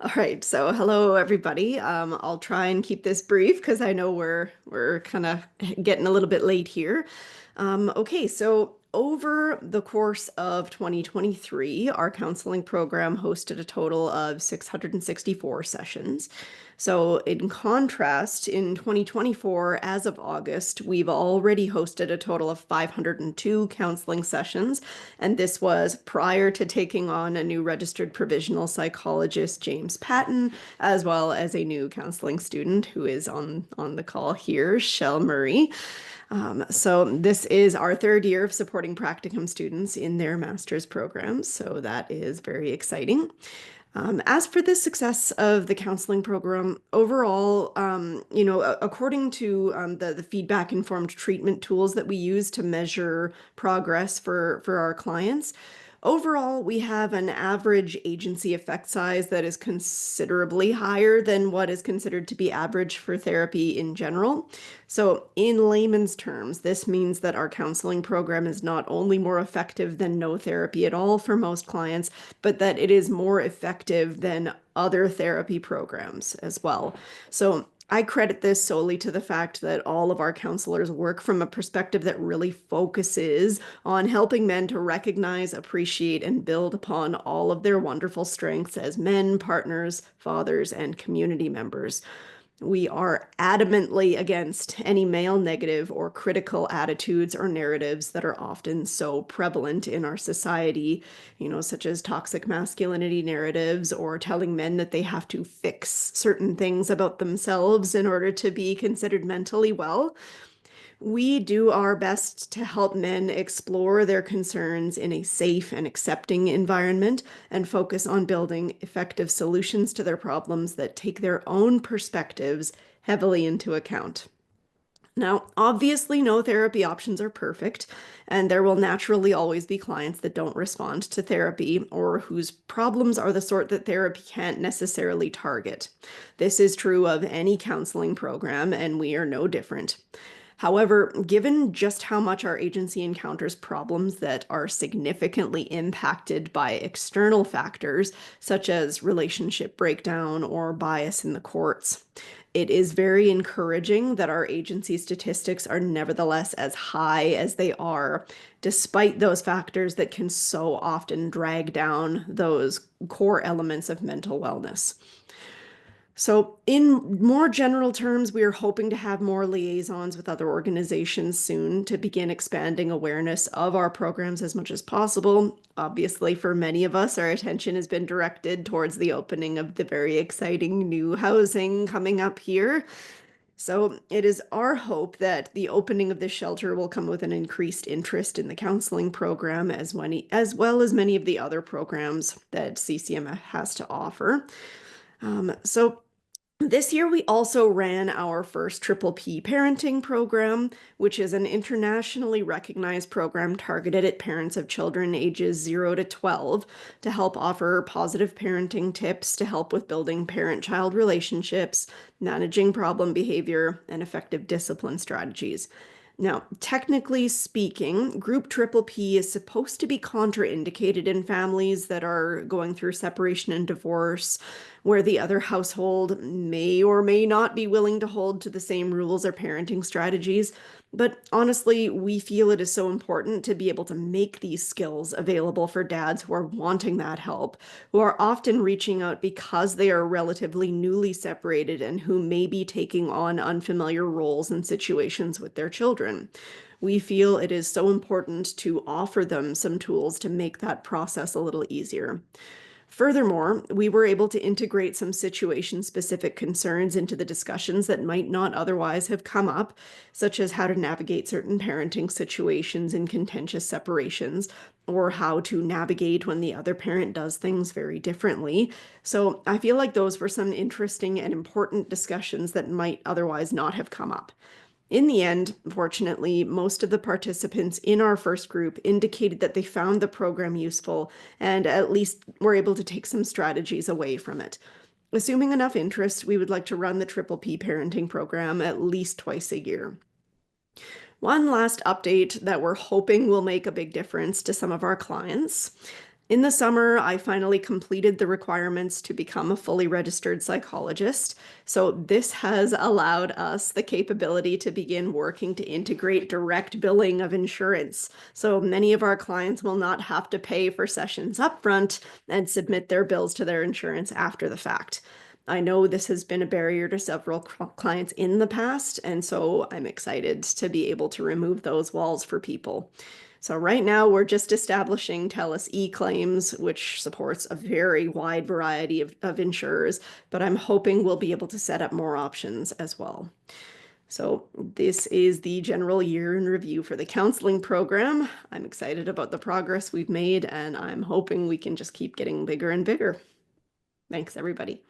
All right, so hello everybody. I'll try and keep this brief because I know we're kind of getting a little bit late here. Okay, so over the course of 2023, our counseling program hosted a total of 664 sessions. So in contrast, in 2024, as of August, we've already hosted a total of 502 counseling sessions, and this was prior to taking on a new registered provisional psychologist, James Patton, as well as a new counseling student who is on the call here, Shell Murray. So this is our third year of supporting practicum students in their master's programs, so that is very exciting. As for the success of the counseling program overall, according to the feedback-informed treatment tools that we use to measure progress for our clients, overall, we have an average agency effect size that is considerably higher than what is considered to be average for therapy in general. So, in layman's terms, this means that our counseling program is not only more effective than no therapy at all for most clients, but that it is more effective than other therapy programs as well. So, I credit this solely to the fact that all of our counselors work from a perspective that really focuses on helping men to recognize, appreciate, and build upon all of their wonderful strengths as men, partners, fathers, and community members. We are adamantly against any male negative or critical attitudes or narratives that are often so prevalent in our society, such as toxic masculinity narratives or telling men that they have to fix certain things about themselves in order to be considered mentally well. We do our best to help men explore their concerns in a safe and accepting environment and focus on building effective solutions to their problems that take their own perspectives heavily into account. Now, obviously, no therapy options are perfect, and there will naturally always be clients that don't respond to therapy or whose problems are the sort that therapy can't necessarily target. This is true of any counseling program, and we are no different. However, given just how much our agency encounters problems that are significantly impacted by external factors, such as relationship breakdown or bias in the courts, it is very encouraging that our agency statistics are nevertheless as high as they are, despite those factors that can so often drag down those core elements of mental wellness. So, in more general terms, we are hoping to have more liaisons with other organizations soon to begin expanding awareness of our programs as much as possible. Obviously, for many of us, our attention has been directed towards the opening of the very exciting new housing coming up here. So, it is our hope that the opening of this shelter will come with an increased interest in the counseling program as well as many of the other programs that CCM has to offer. So this year, we also ran our first Triple P parenting program, which is an internationally recognized program targeted at parents of children ages 0 to 12 to help offer positive parenting tips to help with building parent-child relationships, managing problem behavior, and effective discipline strategies. Now, technically speaking, group triple P is supposed to be contraindicated in families that are going through separation and divorce, where the other household may or may not be willing to hold to the same rules or parenting strategies. But honestly, we feel it is so important to be able to make these skills available for dads who are wanting that help, who are often reaching out because they are relatively newly separated and who may be taking on unfamiliar roles and situations with their children. We feel it is so important to offer them some tools to make that process a little easier. Furthermore, we were able to integrate some situation-specific concerns into the discussions that might not otherwise have come up, such as how to navigate certain parenting situations in contentious separations, or how to navigate when the other parent does things very differently. So I feel like those were some interesting and important discussions that might otherwise not have come up. In the end, fortunately, most of the participants in our first group indicated that they found the program useful and at least were able to take some strategies away from it. Assuming enough interest, we would like to run the Triple P parenting program at least twice a year. One last update that we're hoping will make a big difference to some of our clients. In the summer, I finally completed the requirements to become a fully registered psychologist. So, this has allowed us the capability to begin working to integrate direct billing of insurance. So, many of our clients will not have to pay for sessions upfront and submit their bills to their insurance after the fact. I know this has been a barrier to several clients in the past, and so I'm excited to be able to remove those walls for people. So right now we're just establishing TELUS e-claims, which supports a very wide variety of insurers, but I'm hoping we'll be able to set up more options as well. So this is the general year in review for the counseling program. I'm excited about the progress we've made, and I'm hoping we can just keep getting bigger and bigger. Thanks, everybody.